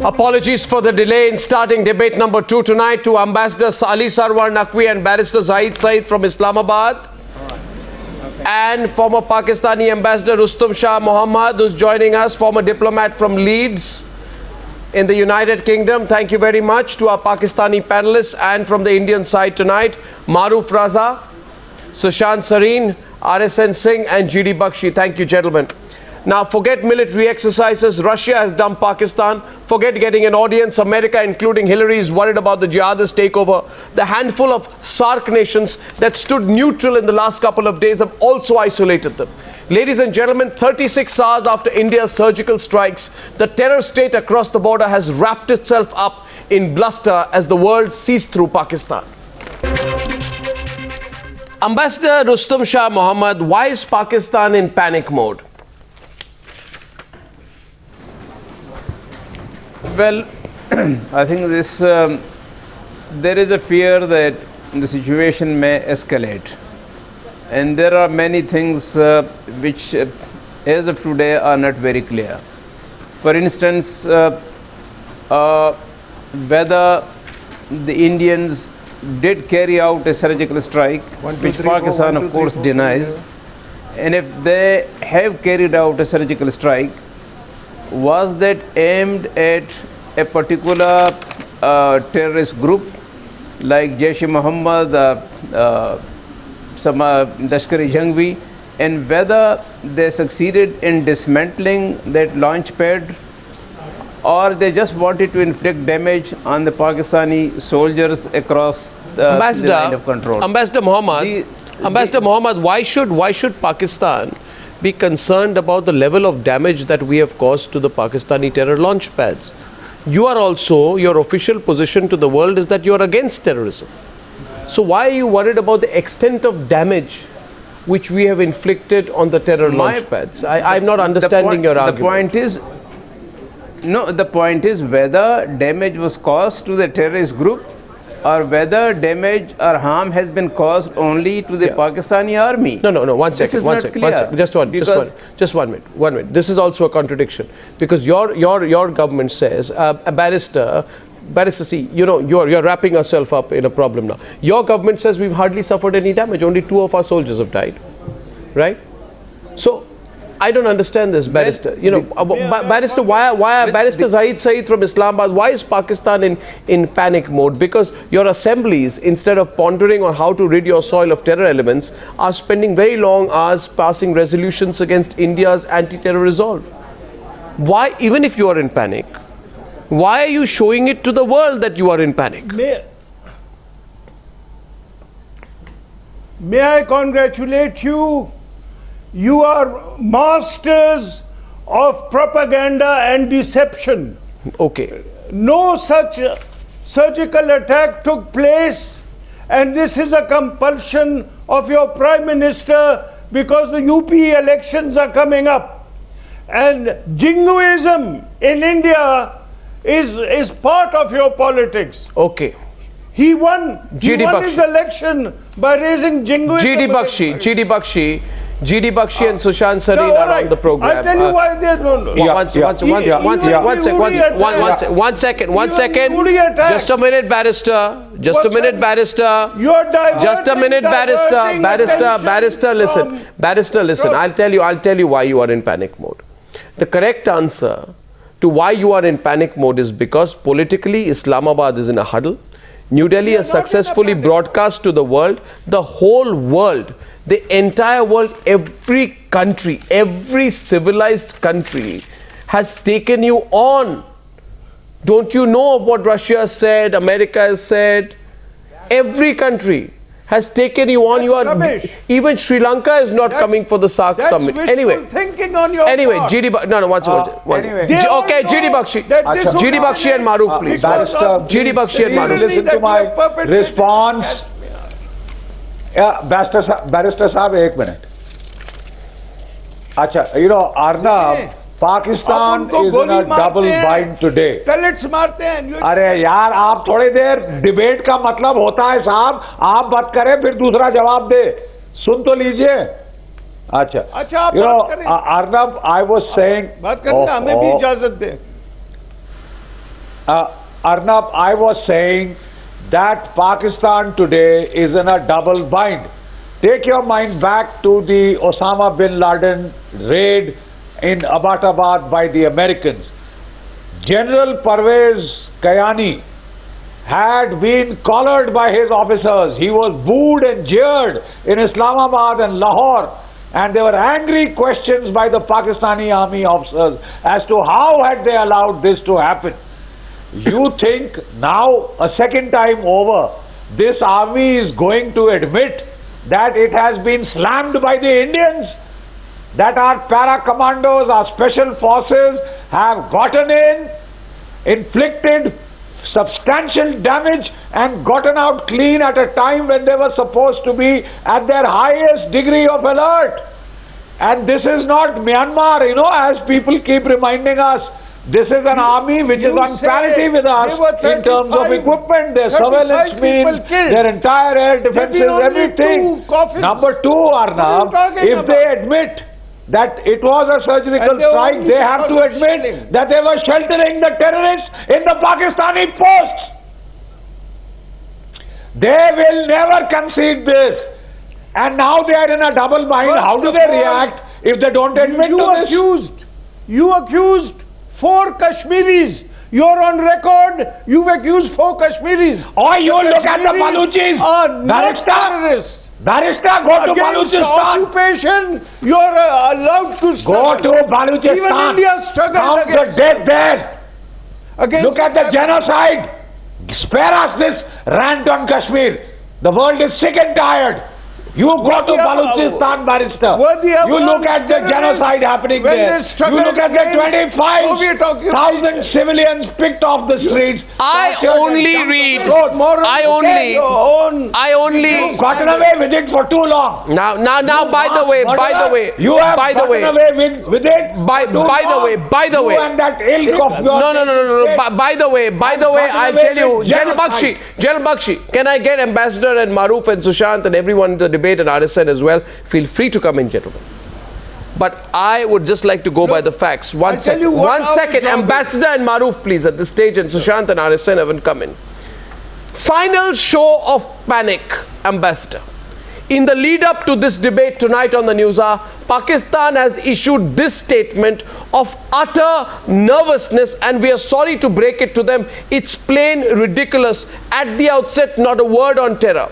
Apologies for the delay in starting debate number 2 tonight to Ambassador Ali Sarwar Naqvi and Barrister Saeed from Islamabad. And former Pakistani Ambassador Rustum Shah Mohammad, who's joining us, former diplomat from Leeds in the United Kingdom. Thank you very much to our Pakistani panelists, and from the Indian side tonight, Maroof, Raza, Sushant, Sareen, RSN Singh and GD Bakshi. Thank you, gentlemen. Now, forget military exercises. Russia has dumped Pakistan. Forget getting an audience. America, including Hillary, is worried about the jihadist takeover. The handful of SARC nations that stood neutral in the last couple of days have also isolated them. Ladies and gentlemen, 36 hours after India's surgical strikes, the terror state across the border has wrapped itself up in bluster as the world sees through Pakistan. Ambassador Rustum Shah Mohammad, why is Pakistan in panic mode? Well, I think this there is a fear that the situation may escalate, and there are many things which, as of today, are not very clear. For instance, whether the Indians did carry out a surgical strike, which Pakistan, of course, denies, and if they have carried out a surgical strike, was that aimed at a particular terrorist group like Jaish-e-Mohammed, some Lashkar-e-Jhangvi, and whether they succeeded in dismantling that launch pad, or they just wanted to inflict damage on the Pakistani soldiers across the line of control. Ambassador Mohammad, why should Pakistan be concerned about the level of damage that we have caused to the Pakistani terror launch pads? You are also, your official position to the world is that you are against terrorism. So why are you worried about the extent of damage which we have inflicted on the terror launch pads? I'm not understanding your argument. The point is whether damage was caused to the terrorist group, or whether damage or harm has been caused only to the Pakistani army. No, one second. Just one minute. This is also a contradiction, because your government says, Barrister, see, you know, you're wrapping yourself up in a problem now. Your government says we've hardly suffered any damage. Only 2 of our soldiers have died, right? So I don't understand this, Barrister. You know, Barrister, why Barrister Zahid from Islamabad, why is Pakistan in panic mode? Because your assemblies, instead of pondering on how to rid your soil of terror elements, are spending very long hours passing resolutions against India's anti-terror resolve. Why, even if you are in panic, why are you showing it to the world that you are in panic? May I congratulate you? You are masters of propaganda and deception. Okay. No such surgical attack took place, and this is a compulsion of your Prime Minister because the UP elections are coming up. And jingoism in India is part of your politics. Okay. He won his election by raising jingoism. GD Bakshi and Sushant Sareen are on the program. I'll tell you why they don't. One second. Just a minute, Barrister. Just a minute, Barrister. Barrister, listen. I'll tell you why you are in panic mode. The correct answer to why you are in panic mode is because politically Islamabad is in a huddle. New Delhi has successfully broadcast to the world, the whole world, the entire world, every country, every civilized country has taken you on. Don't you know of what Russia has said, America has said? Every country has taken you on. Even Sri Lanka is not coming for the SARC summit. Anyway, thinking on your anyway, part. GD Bakshi and Maroof, please. GD Bakshi and Maroof. Listen to my response. Barrister Sahab, 1 minute. Acha, you know, Arnab, Pakistan is in a double bind today. Pellets मारते हैं. अरे यार, आप थोड़ी देर debate का मतलब होता है साहब, आप बात करें फिर दूसरा जवाब दे. सुन तो लीजिए. अच्छा, you know, Arnab, I was saying, बात करना हमें भी इजाजत दे. Arnab, I was saying that Pakistan today is in a double bind. Take your mind back to the Osama bin Laden raid in Abbottabad by the Americans. General Parvez Kayani had been collared by his officers. He was booed and jeered in Islamabad and Lahore, and there were angry questions by the Pakistani army officers as to how had they allowed this to happen. You think now, a second time over, this army is going to admit that it has been slammed by the Indians, that our para-commandos, our special forces have gotten in, inflicted substantial damage and gotten out clean at a time when they were supposed to be at their highest degree of alert. And this is not Myanmar, as people keep reminding us. This is an army which is on parity with us in terms of equipment, their surveillance means, their entire air defenses, everything. Number two, Arnab, if they admit that it was a surgical strike, they have to admit that they were sheltering the terrorists in the Pakistani posts. They will never concede this. And now they are in a double bind. How do they react if they don't admit to this? You accused 4 Kashmiris. You're on record. You've accused 4 Kashmiris. Or you look at the Baluchis. Barrister, go to Baluchistan. Occupation, you're allowed to struggle. Go to Baluchistan. Even India struggled count against the dead there. Look at the genocide. Spare us this rant on Kashmir. The world is sick and tired. You go to Baluchistan, Barrister. You look at the genocide happening there. You look at the 25,000 civilians picked off the streets. I only read. You've gotten away with it for too long. Now, by the way, you have gotten away with it. By the way. You and that ilk of yours. No. By the way, I'll tell you, General Bakshi, can I get Ambassador and Maroof and Sushant and everyone in the debate and RSN as well? Feel free to come in, gentlemen. But I would just like to go by the facts. One second. Ambassador and Maroof, please, at this stage, and Sushant and RSN haven't come in. Final show of panic, Ambassador. In the lead up to this debate tonight on the Newshour, Pakistan has issued this statement of utter nervousness, and we are sorry to break it to them. It's plain ridiculous. At the outset, not a word on terror.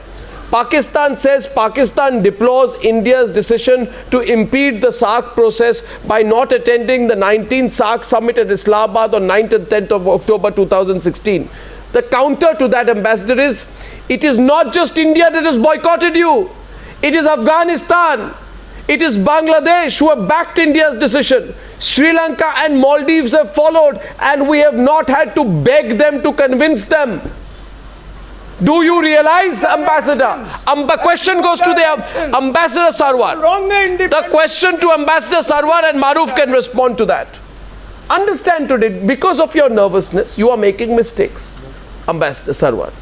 Pakistan says Pakistan deplores India's decision to impede the SAARC process by not attending the 19th SAARC summit at Islamabad on 9th and 10th of October 2016. The counter to that, Ambassador, is it is not just India that has boycotted you. It is Afghanistan. It is Bangladesh who have backed India's decision. Sri Lanka and Maldives have followed, and we have not had to beg them to convince them. Do you realize, Ambassador? The question goes to the Ambassador Sarwar. The question to Ambassador Sarwar, and Maroof can respond to that. Understand today, because of your nervousness, you are making mistakes, Ambassador Sarwar.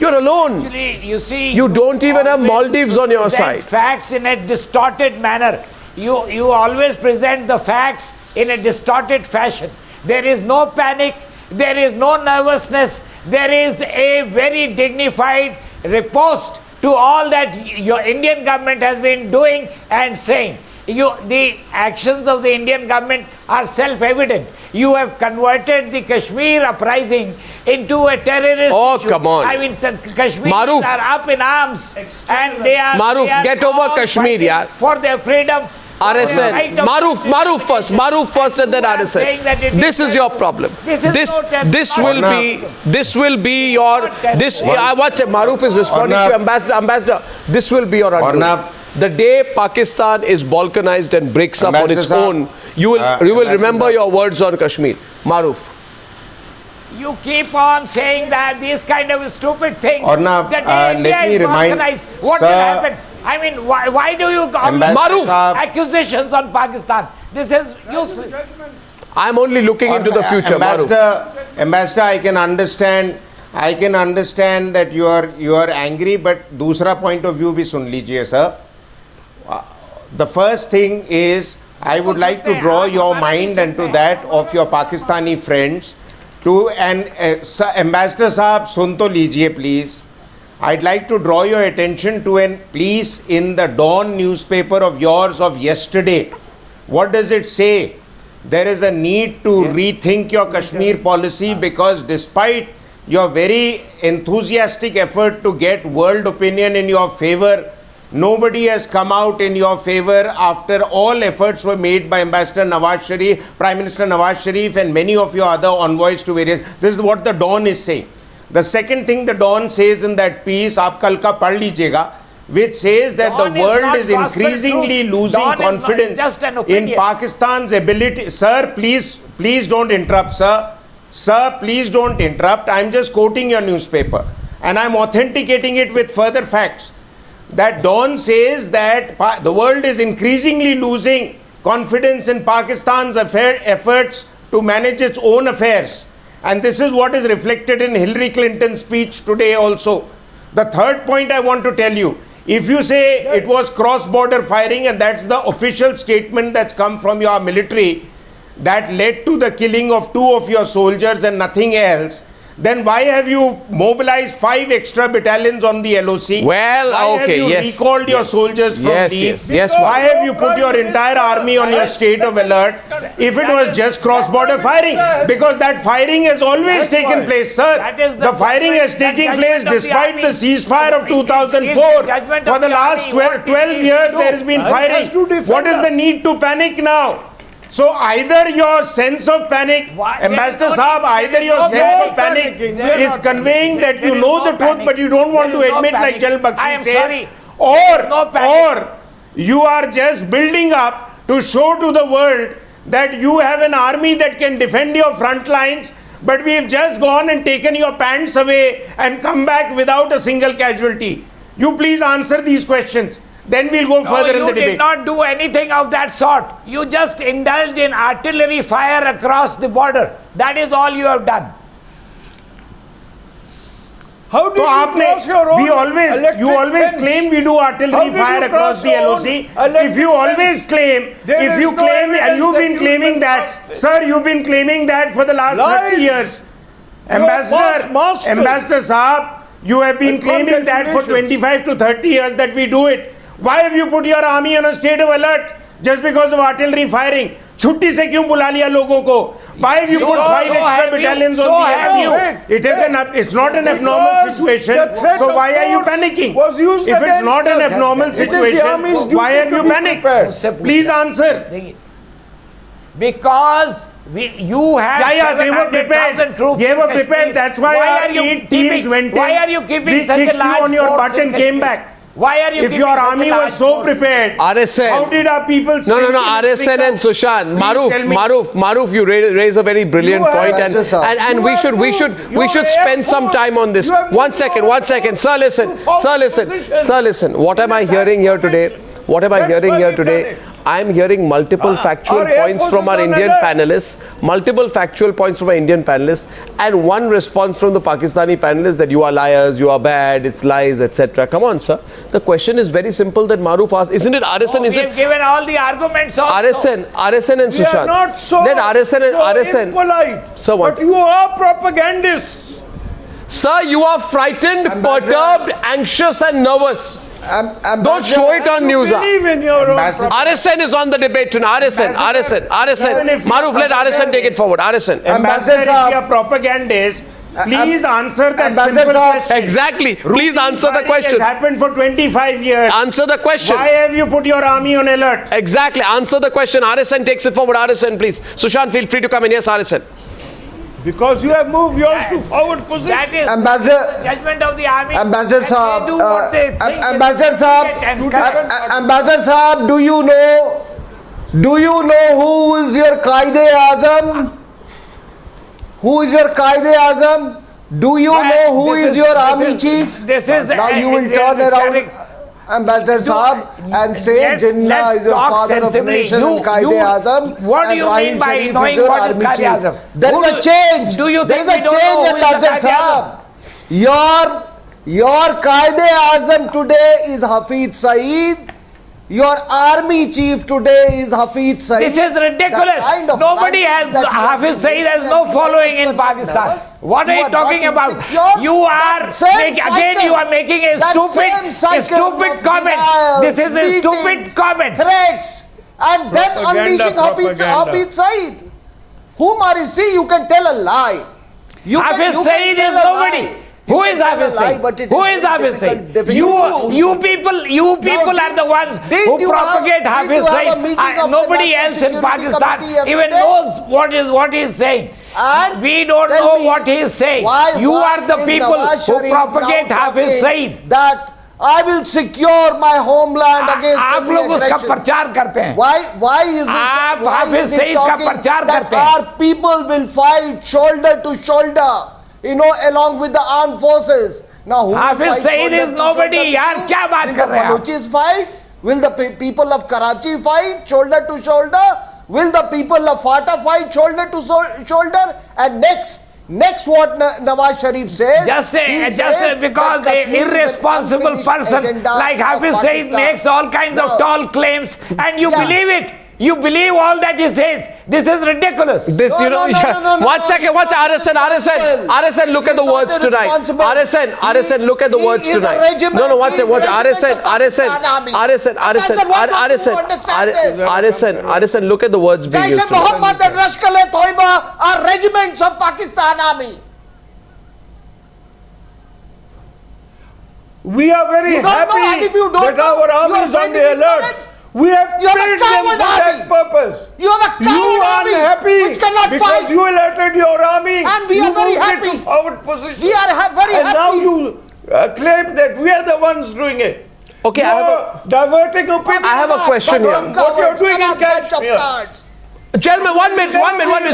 You're alone. Actually, you see, you don't even have Maldives on your side. Facts in a distorted manner. You always present the facts in a distorted fashion. There is no panic. There is no nervousness. There is a very dignified riposte to all that your Indian government has been doing and saying. The actions of the Indian government are self-evident. You have converted the Kashmir uprising into a terrorist issue. Come on. I mean, the Kashmiris are up in arms and they are... Maroof, get over Kashmir, yaar. For their freedom. RSN. Maroof first and then RSN. This is your problem. This will be your... Maroof is responding to Ambassador. This will be your argument. The day Pakistan is balkanized and breaks up on its own, you will remember your words on Kashmir. Maroof. You keep on saying that these kind of stupid things. Arnab, let me remind, what will happen? I mean, why do you Maroof accusations on Pakistan? This is useless. I'm only looking into the future, Ambassador, I can understand that you are angry, but दूसरा point of view भी सुन लीजिए, sir. The first thing is, I would like to draw your mind into that of your Pakistani friends Ambassador Saab, sun to lijiye please. I'd like to draw your attention to a piece in the Dawn newspaper of yours of yesterday. What does it say? There is a need to rethink your Kashmir policy because despite your very enthusiastic effort to get world opinion in your favor, nobody has come out in your favor after all efforts were made by Ambassador Nawaz Sharif, Prime Minister Nawaz Sharif and many of your other envoys to various. This is what the Dawn is saying. The second thing the Dawn says in that piece, aap kal ka pad lijiyega, which says that Dawn the world is not gospel increasingly truth. losing Dawn is confidence just an in opinion. Pakistan's ability. Sir, please don't interrupt, sir. Sir, please don't interrupt. I'm just quoting your newspaper and I'm authenticating it with further facts. That Dawn says that the world is increasingly losing confidence in Pakistan's efforts to manage its own affairs. And this is what is reflected in Hillary Clinton's speech today also. The third point I want to tell you, if you say it was cross-border firing and that's the official statement that's come from your military that led to the killing of 2 of your soldiers and nothing else, then why have you mobilized 5 extra battalions on the LoC? Well, why okay, have you yes. recalled your soldiers from leave? Yes. Why have you put your entire army on your state of alert if it was just cross-border firing? Because that firing has always taken place, sir. That is The firing has taken place despite the ceasefire of 2004. For the last 12 years, there has been firing. What is the need to panic now? So either your sense of panic, Ambassador Saab, either your sense of panic is conveying that you know the truth but you don't want to admit like General Bakshi says, or you are just building up to show to the world that you have an army that can defend your front lines, but we have just gone and taken your pants away and come back without a single casualty. You please answer these questions. Then we'll go further in the debate. You did not do anything of that sort. You just indulged in artillery fire across the border. That is all you have done. How do you cross your own you always fence? claim we do artillery fire across the LoC. If you always claim, and you've been claiming that, sir, you've been claiming that for the last 30 years. Ambassador Saab, you have been claiming that for 25 to 30 years that we do it. Why have you put your army on a state of alert just because of artillery firing? छुट्टी से क्यों बुला लिया लोगों को? Why have you put 5 extra battalions on the LoC? It's not an abnormal situation. So why are you panicking? If it's not an abnormal situation, why have you panicked? Please answer. Because you have they were prepared. Troops They were prepared. That's why our 8 teams went in. Why are you keeping we such a kicked large you on your force butt and in came Kashmir? back. Why are you If your army was so prepared, RSN. how did our people No, RSN and Sushant. Maroof, you raise a very brilliant point, and we should spend some time on this. One second. Sir, listen. What am I hearing here today? I am hearing multiple factual points from our Indian panelists, and one response from the Pakistani panelists that you are liars, you are bad, it's lies, etc. Come on, sir. The question is very simple that Maroof asked. Isn't it RSN? We have given all the arguments also. RSN and Sushant. We are not so impolite. Sir, what? But you are propagandists. Sir, you are frightened, perturbed, anxious and nervous. Don't show it on news. Believe in your own RSN is on the debate tonight. RSN. Maroof, let RSN take it forward. RSN. Ambassador, if you are propagandists, please answer that simple question. Exactly. Please answer the question. It has happened for 25 years. Answer the question. Why have you put your army on alert? Exactly. Answer the question. RSN takes it forward. RSN, please. Sushant, feel free to come in. Yes, RSN. Because you have moved yours to forward position. That is Ambassador, judgment of the army. Ambassador Saab, They do what they think Ambassador is Saab, correct. Ambassador Saab, do you know who is your Qaid-e-Azam? Who is your Qaid-e-Azam? Do you know who is your army chief? This is Now you will turn around, Ambassador Saab, and say Jinnah is your father of nation and Qaid-e-Azam. What do you mean by Sharif knowing is your what is army chief. Qaid-e-Azam? There is a change. Do you There is think a we don't know change, who is the Ambassador Qaid-e-Azam? Saab. Your Qaid-e-Azam today is Hafiz Saeed. Your army chief today is Hafiz Saeed. This is ridiculous. The kind of Nobody has, writings that you have Hafiz been Saeed has reading no and following in you are Pakistan. nervous. What are you are talking not about? insecure. You are, That same again you are making a that same cycle stupid of comment. denials, This is a stupid meetings, comment. Threats, and then unleashing Hafiz Saeed. Whom are you? See, you can tell a lie. Hafiz Saeed is nobody. Who is Hafiz Saeed? Who is Hafiz Saeid? You people are the ones who propagate Hafiz Saeed. Nobody else in Pakistan even knows what he is saying. And we don't know what he is saying. You are the people who propagate Hafiz Saeed. That I will secure my homeland against आप every लोग उसका aggression. प्रचार करते हैं. Why is it आप why Hafiz is it Saeed का talking प्रचार that करते हैं. our people will fight shoulder to shoulder, along with the armed forces? Now who will Hafiz fight Saeed shoulder is to nobody. shoulder? यार क्या बात Will कर the रहे हैं आप? Balochis fight? Will the people of Karachi fight shoulder to shoulder? Will the people of FATA fight shoulder to shoulder? And next what Nawaz Sharif says, Just because an irresponsible person like Hafiz Saeed makes all kinds of tall claims and you believe it. You believe all that he says. This is ridiculous. This, one second, RSN, look at the words tonight. RSN, look at the words tonight. No, one second, RSN, look at the words being used tonight. Mohammad and Rashkal-e-Toiba are regiments of Pakistan Army. We are very happy that our army is on the alert. We have paid them for that purpose. You have a coward army unhappy which cannot because fight. you alerted your army. And we are very happy. To forward position. We are very and happy. now you claim that we are the ones doing it. Okay, you are diverting opinion. I have a question here. What you are doing in Kashmir. Gentlemen, one minute.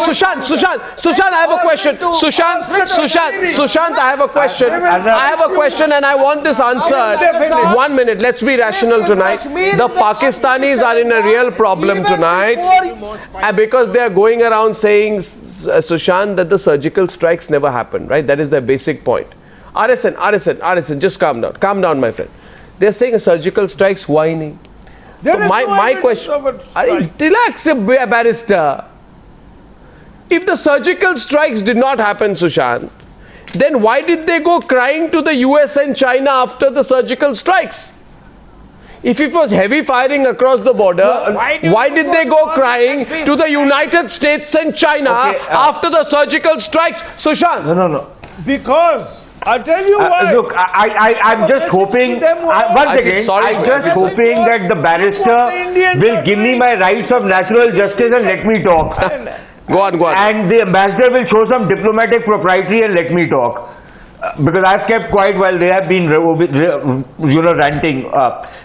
Sushant, I have a question. Sushant, I have a question. I have a question and I want this answered. 1 minute, let's be rational tonight. The Pakistanis are in a real problem tonight because they are going around saying, Sushant, that the surgical strikes never happened, right? That is their basic point. RSN, just calm down. Calm down, my friend. They are saying surgical strikes, why not? My question, relax, Barrister. If the surgical strikes did not happen, Sushant, then why did they go crying to the US and China after the surgical strikes? If it was heavy firing across the border, why did they go crying to the United States and China after the surgical strikes? Sushant. No. Because I'll tell you why. Look, I'm just hoping, once again, I'm just hoping that the barrister will give me my rights of natural justice and let me talk. Go on. And the ambassador will show some diplomatic propriety and let me talk. Because I've kept quiet while they have been, ranting.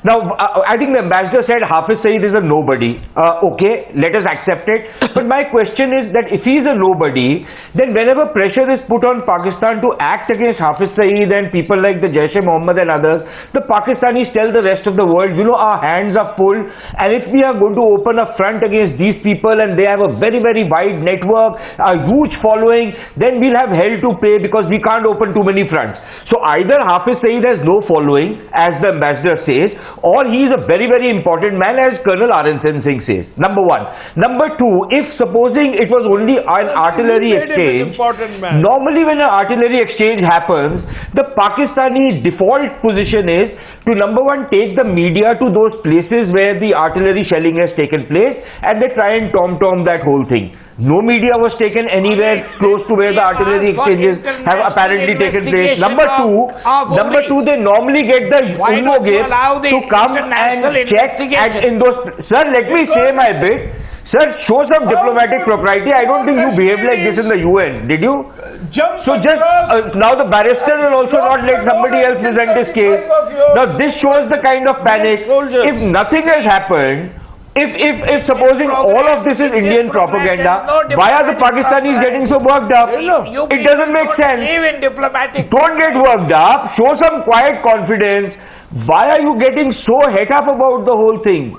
Now, I think the ambassador said Hafiz Saeed is a nobody. Okay, let us accept it. But my question is that if he is a nobody, then whenever pressure is put on Pakistan to act against Hafiz Saeed and people like the Jaish-e-Mohammed and others, the Pakistanis tell the rest of the world, our hands are full. And if we are going to open a front against these people and they have a very, very wide network, a huge following, then we'll have hell to pay because we can't open too many fronts. So either Hafiz Saeed has no following, as the ambassador says, or he is a very, very important man, as Colonel R.N. Singh says. Number one. Number two, if supposing it was only an artillery exchange, normally when an artillery exchange happens, the Pakistani default position is to, number one, take the media to those places where the artillery shelling has taken place and they try and tom-tom that whole thing. No media was taken anywhere close to where the artillery exchanges have apparently taken place. Number two, they normally get the UNMOGIP to come and check and in those. Sir, let me say my bit. Sir, show some diplomatic propriety. I don't think you behaved like this in the UN, did you? So just now the barrister will also not let somebody else present his case. Now this shows the kind of panic. If nothing has happened, if supposing all of this is Indian propaganda, why are the Pakistanis getting so worked up? It doesn't make sense. Don't get worked up. Show some quiet confidence. Why are you getting so het up about the whole thing?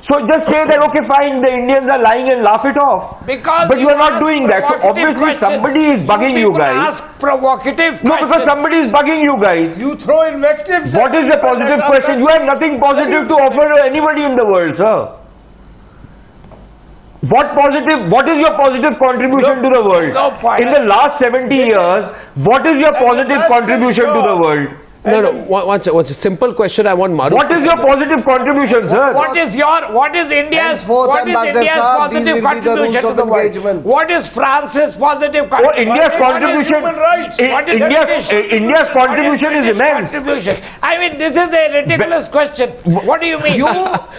So just say that, okay, fine, the Indians are lying and laugh it off. Because but you are not doing that. So obviously questions. somebody is bugging you guys. Ask provocative No, questions. because somebody is bugging you guys. You throw invectives. What is the positive question? You have nothing positive to offer to anybody in the world, sir. What is your positive contribution to the world? No point. In the last 70 years, what is your positive contribution to the world? No, what's a simple question I want Maroof. What is your positive contribution, sir? What is India's Henceforth, Ambassador Saab, these positive will be the rules contribution to of the world? engagement. What is France's positive Oh, contribution? India's contribution, human rights? What is India's contribution is immense. Contribution. I mean, this is a ridiculous question. What do you mean?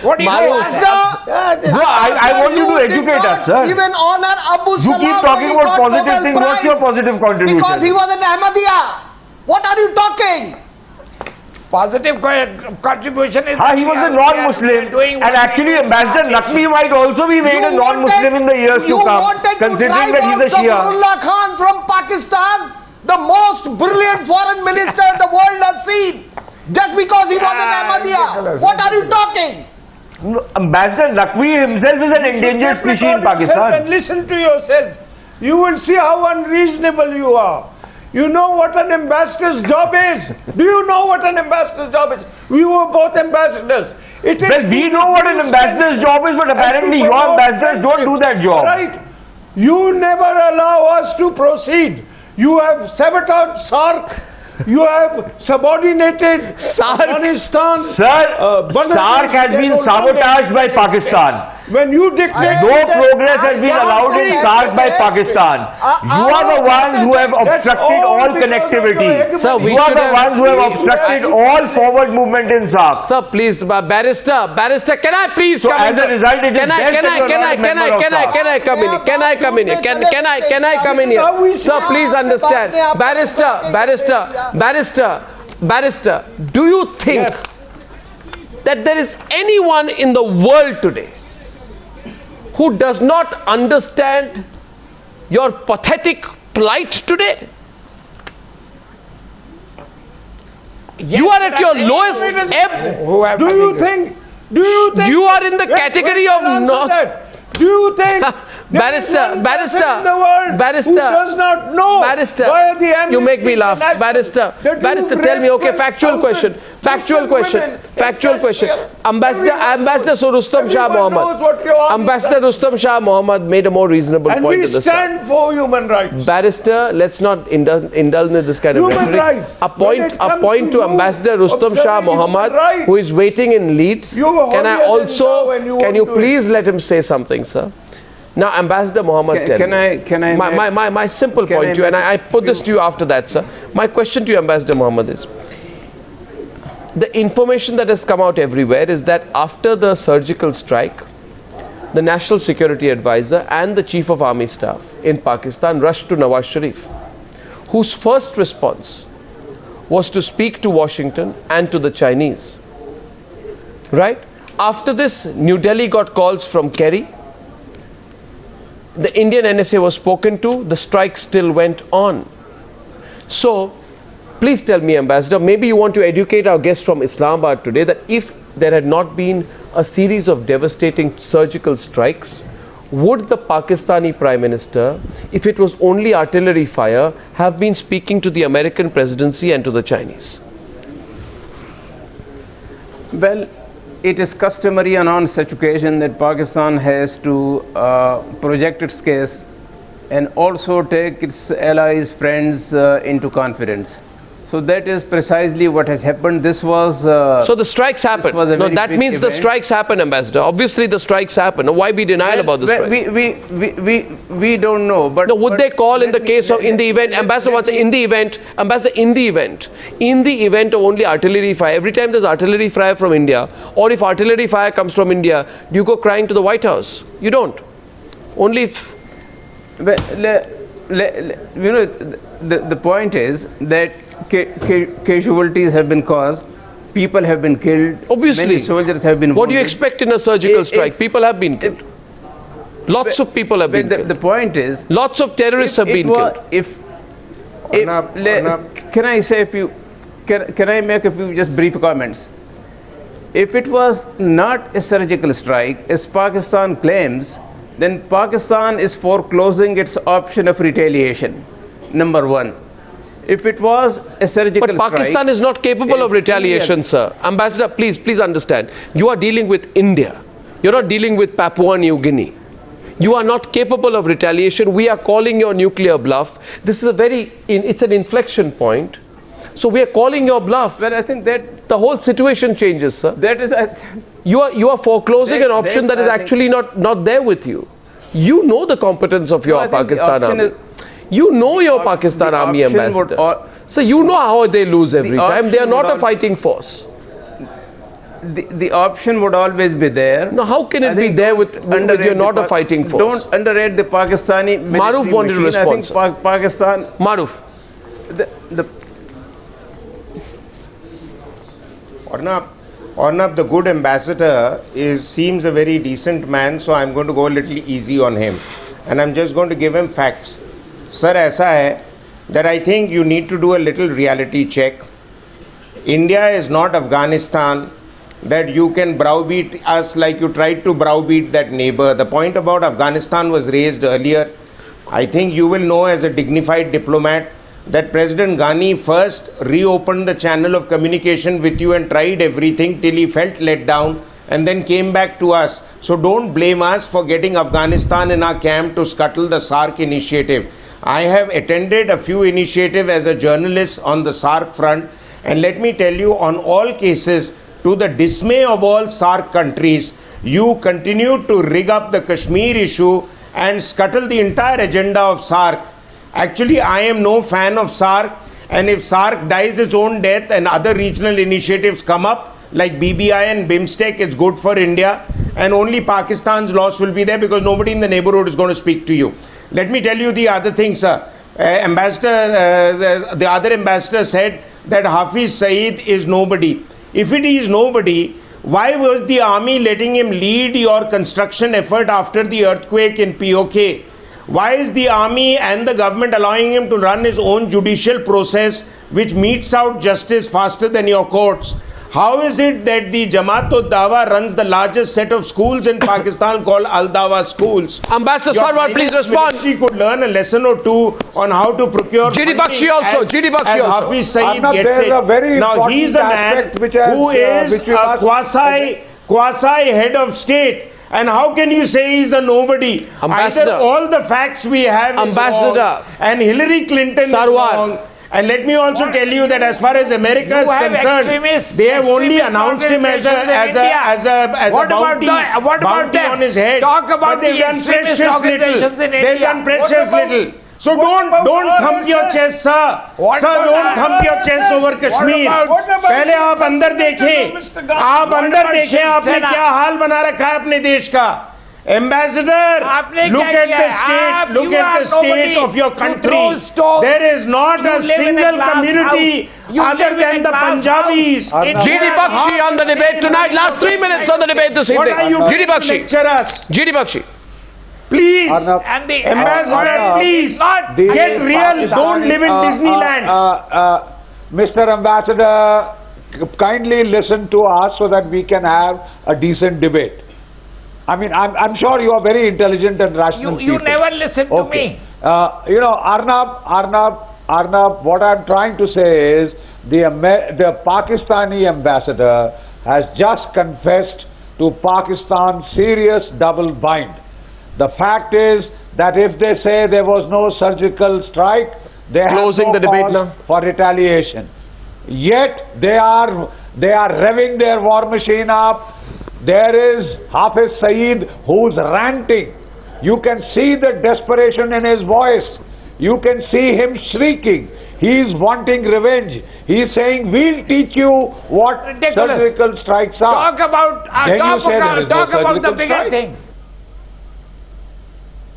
What do you mean? Ambassador, No, I want you to did educate not us, sir. even honor Abu You Salam keep when talking he about got positive Nobel things. What's your Prize. positive contribution? Because he was an Ahmadiyya. What are you talking? Positive contribution is He was a non-Muslim, and actually Ambassador Naqvi might also be made a non-Muslim in the years to come, considering that he's a Shia. Zahid Khan from Pakistan, the most brilliant foreign minister the world has seen, just because he was an Ahmadiyya. What are you talking? Ambassador Naqvi himself is an endangered species in Pakistan. And listen to yourself. You will see how unreasonable you are. You know what an ambassador's job is? Do you know what an ambassador's job is? We were both ambassadors. It is Well, we know what an ambassador's job is, but apparently your ambassadors don't do that job. Right. You never allow us to proceed. You have sabotaged SARC. You have subordinated Afghanistan. Sir, SARC has been sabotaged by Pakistan. When you dictate No progress has been allowed in SARC by Pakistan. You are the ones who have obstructed all connectivity. Sir, we You are should the have- ones who have obstructed all forward movement in SARC. Sir, please, Barrister, can I please So come as in? a result, it is Can I best that you are not a member of SARC. come in? Can I come in here? Can I come in here? Sir, please understand. Barrister, do you think that there is anyone in the world today who does not understand your pathetic plight today? You are at your lowest ebb. Do you think You are in the category of no. Do you think Barrister, in the world Barrister, who does not know Barrister, why the you make me Amnesty laugh. International, that Barrister, you tell me, okay, raped factual 1,000 question. Ambassador Rustum Shah Everyone knows what your Mohammad. army Ambassador Rustum Shah Mohammad made a more reasonable and point we at the start. stand for human rights. Barrister, let's not indulge in this kind of Human rhetoric. rights. A When it comes point to to Ambassador Rustum Shah observing human Mohammad, rights, who is waiting in Leeds. you were Can I holier than also, thou when you can you won't do please let him say something, sir? Now, Ambassador Mohammad, tell me. Can I my simple can point I to you, and make I put this to you after that, sir. My question to you, Ambassador Mohammad, is the information that has come out everywhere is that after the surgical strike, the National Security Advisor and the Chief of Army Staff in Pakistan rushed to Nawaz Sharif, whose first response was to speak to Washington and to the Chinese. Right? After this, New Delhi got calls from Kerry. The Indian NSA was spoken to, the strike still went on. So, please tell me, Ambassador, maybe you want to educate our guests from Islamabad today that if there had not been a series of devastating surgical strikes, would the Pakistani Prime Minister, if it was only artillery fire, have been speaking to the American presidency and to the Chinese? Well, it is customary on such occasion that Pakistan has to project its case and also take its allies, friends into confidence. So that is precisely what has happened. This was... so the strikes happened. was a No, very that big means the event. strikes happened, Ambassador. Obviously the strikes happened. Why be denial about the strike? We don't know. But No, would but they call in let the me- case of, in the event, let- Ambassador, let what's me- in the event, Ambassador, in the event of only artillery fire, every time there's artillery fire from India, or if artillery fire comes from India, do you go crying to the White House? You don't. Only if, Well, you know, the point is that casualties have been caused, people have been killed, obviously, many soldiers have been what do you wounded. expect in a surgical If- strike? People have been killed. Lots of people have been But killed. the point is, Lots of terrorists have been killed. Can I say a few can I make a few just brief comments? If it was not a surgical strike, as Pakistan claims, then Pakistan is foreclosing its option of retaliation, number one. If it was a surgical But Pakistan strike, is not capable of it's retaliation, sir. Ambassador, please understand. You are dealing with India. You're not dealing with Papua New Guinea. You are not capable of retaliation. We are calling your nuclear bluff. This is it's an inflection point. So we are calling your bluff. Well, I think that The whole situation changes, sir. that is, You are foreclosing an option that is I think- actually not there with you. You know the competence of your I think the Pakistan option army. is- You know your Pakistan the army option ambassador. would So you know how they lose every time. They are option not would a fighting force. the option would always be there. Now how can I it be think there don't with underrate you're the not a fighting force? Don't underrate the Pakistani military Maroof wanted to machine. I respond, think Pakistan, Maroof. the Arnab, the good ambassador seems a very decent man, so I'm going to go a little easy on him. And I'm just going to give him facts. Sir, aisa hai that I think you need to do a little reality check. India is not Afghanistan, that you can browbeat us like you tried to browbeat that neighbor. The point about Afghanistan was raised earlier. I think you will know as a dignified diplomat that President Ghani first reopened the channel of communication with you and tried everything till he felt let down and then came back to us. So don't blame us for getting Afghanistan in our camp to scuttle the SARC initiative. I have attended a few initiatives as a journalist on the SARC front, and let me tell you, on all cases, to the dismay of all SARC countries, you continue to rig up the Kashmir issue and scuttle the entire agenda of SARC. Actually, I am no fan of SARC, and if SARC dies its own death and other regional initiatives come up, like BBI and BIMSTEC, it's good for India, and only Pakistan's loss will be there because nobody in the neighborhood is going to speak to you. Let me tell you the other thing, sir. The other ambassador said that Hafiz Saeed is nobody. If it is nobody, why was the army letting him lead your construction effort after the earthquake in POK? Why is the army and the government allowing him to run his own judicial process, which metes out justice faster than your courts? How is it that the Jamaat-ud-Dawa runs the largest set of schools in Pakistan called Al-Dawa schools? Ambassador Your Sarwar, please finance respond. ministry could learn a lesson or two on how to procure GD funding Bakshi also, as- GD Bakshi as also. Hafiz Saeed Arnab, gets there's it. a very Now important he's a man aspect which has, who is which we a must- quasi head of state. And how can you say he's a nobody? Ambassador. Either all the facts we have is Ambassador. wrong and Hillary Clinton Sarwar. is wrong. And let me also tell you that as far as America is You have concerned, extremist- they have only extremist announced him as organizations in India. What a about bounty, what about bounty them? on his head. Talk about But they've the done extremist precious organizations little. in They've India. done precious What about- little. So what about don't thump your RSS? chest, sir. What Sir, about don't thump your RSS? chest over Kashmir. what about पहले आप the अंदर Mr. देखें, Gandhi? आप What अंदर about देखें आपने Shiv क्या हाल बना रखा है अपने देश का. Ambassador, आपने look क्या at किया the है? state, look you at are the state nobody of your who country. throws stones. There is not You a live in a single glass community house. You other live in than a the glass Punjabis. house. In GD India, Bakshi on the debate tonight. Last 3 minutes on the debate this What evening. are you GD trying to Bakshi. lecture us? GD Bakshi. Please. Arnab, And the Ambassador, Arnab, please, it's not get real. Don't live in Disneyland. Mr. Ambassador, kindly listen to us so that we can have a decent debate. I mean, I'm sure you are very intelligent and rational You people. never listen to me. You know, Arnab, what I'm trying to say is the Pakistani ambassador has just confessed to Pakistan's serious double bind. The fact is that if they say there was no surgical strike, they Closing have the no debate cause now. for retaliation. Yet they are revving their war machine up. There is Hafiz Saeed who's ranting. You can see the desperation in his voice. You can see him shrieking. He's wanting revenge. He's saying, we'll teach you what Ridiculous. surgical strikes are. Talk about Then you say there is no talk about the surgical bigger strike. things.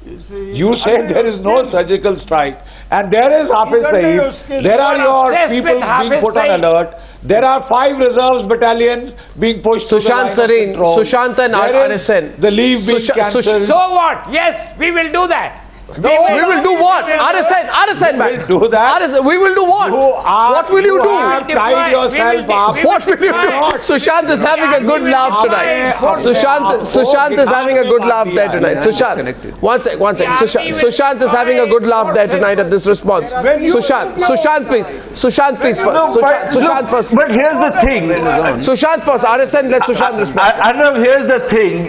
You say there is no surgical strike, and there is Hafiz under your Saeed. skin. There You are are your obsessed people with Hafiz being put on Saeed. alert. There are 5 reserves battalions being pushed to the Sushant, line of Sareen, control. Sushant and There is RSN. the leave being Sushant- cancelled. So what? Yes, we will do that. We will do what? RSN, man. will do that. RSN, we will do what? What will you do? have tied yourself up. What will you do? Sushant is having a good laugh tonight. Sushant is having a good laugh there tonight. Sushant, one sec. Sushant is having a good laugh there tonight at this response. Sushant, please. Sushant first. But here's the thing. Sushant first. RSN, let Sushant respond. Arnab, here's the thing.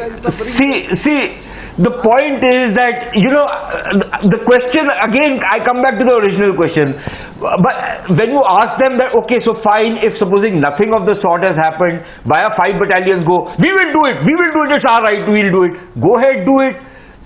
See, the point is that, the question, again, I come back to the original question. But when you ask them that, okay, so fine, if supposing nothing of the sort has happened, why are 5 battalions go, we will do it, it's our right, we'll do it. Go ahead, do it.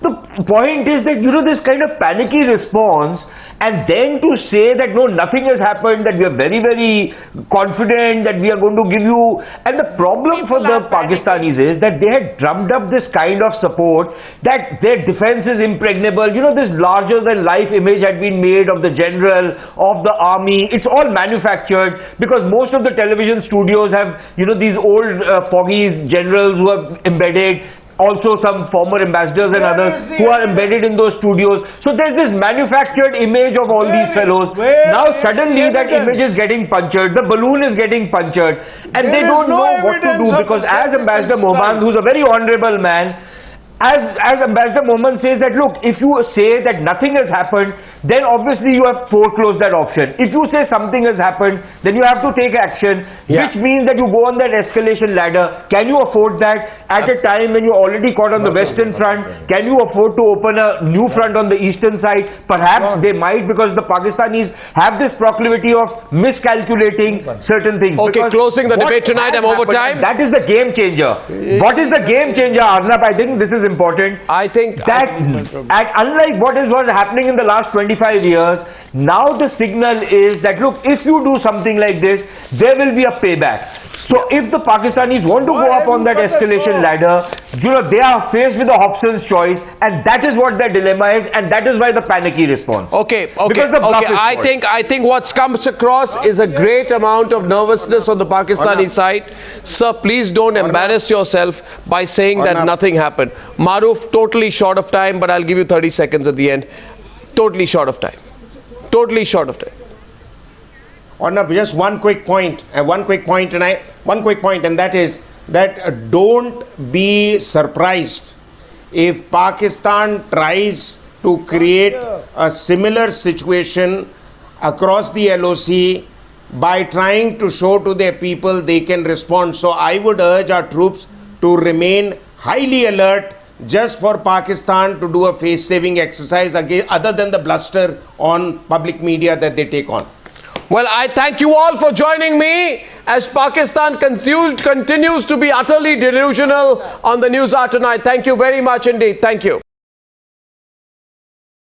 The point is that, this kind of panicky response, and then to say that no, nothing has happened, that we are very, very confident that we are going to give you. And the problem for the Pakistanis is that they had drummed up this kind of support, that their defense is impregnable. This larger than life image had been made of the general, of the army. It's all manufactured because most of the television studios have, these old foggy generals who are embedded. Also some former ambassadors and others who are embedded in those studios. So there's this manufactured image of all these fellows. Now suddenly that image is getting punctured, the balloon is getting punctured, and they don't know what to do, because as Ambassador Mohammad, who's a very honorable man, as Ambassador Mohammad says that, look, if you say that nothing has happened, then obviously you have foreclosed that option. If you say something has happened, then you have to take action, which means that you go on that escalation ladder. Can you afford that at a time when you're already caught on the western front? Can you afford to open a new front on the eastern side? Perhaps they might, because the Pakistanis have this proclivity of miscalculating certain things. Okay, Because closing the debate tonight. I'm over time. That is the game changer. What is the game changer, Arnab? I think this is important. I think that, and unlike what was happening in the last 25 years, now the signal is that, look, if you do something like this, there will be a payback. So if the Pakistanis want to go up on that escalation ladder, they are faced with a Hobson's choice, and that is what their dilemma is, and that is why the panicky response. Okay. I think what comes across is a great amount of nervousness on the Pakistani side. Sir, please don't embarrass yourself by saying that nothing happened. Maroof, totally short of time, but I'll give you 30 seconds at the end. Totally short of time. Arnab, just one quick point, and that is that don't be surprised if Pakistan tries to create a similar situation across the LoC by trying to show to their people they can respond. So I would urge our troops to remain highly alert, just for Pakistan to do a face-saving exercise again, other than the bluster on public media that they take on. Well, I thank you all for joining me as Pakistan continues to be utterly delusional on the Newshour tonight. Thank you very much indeed. Thank you.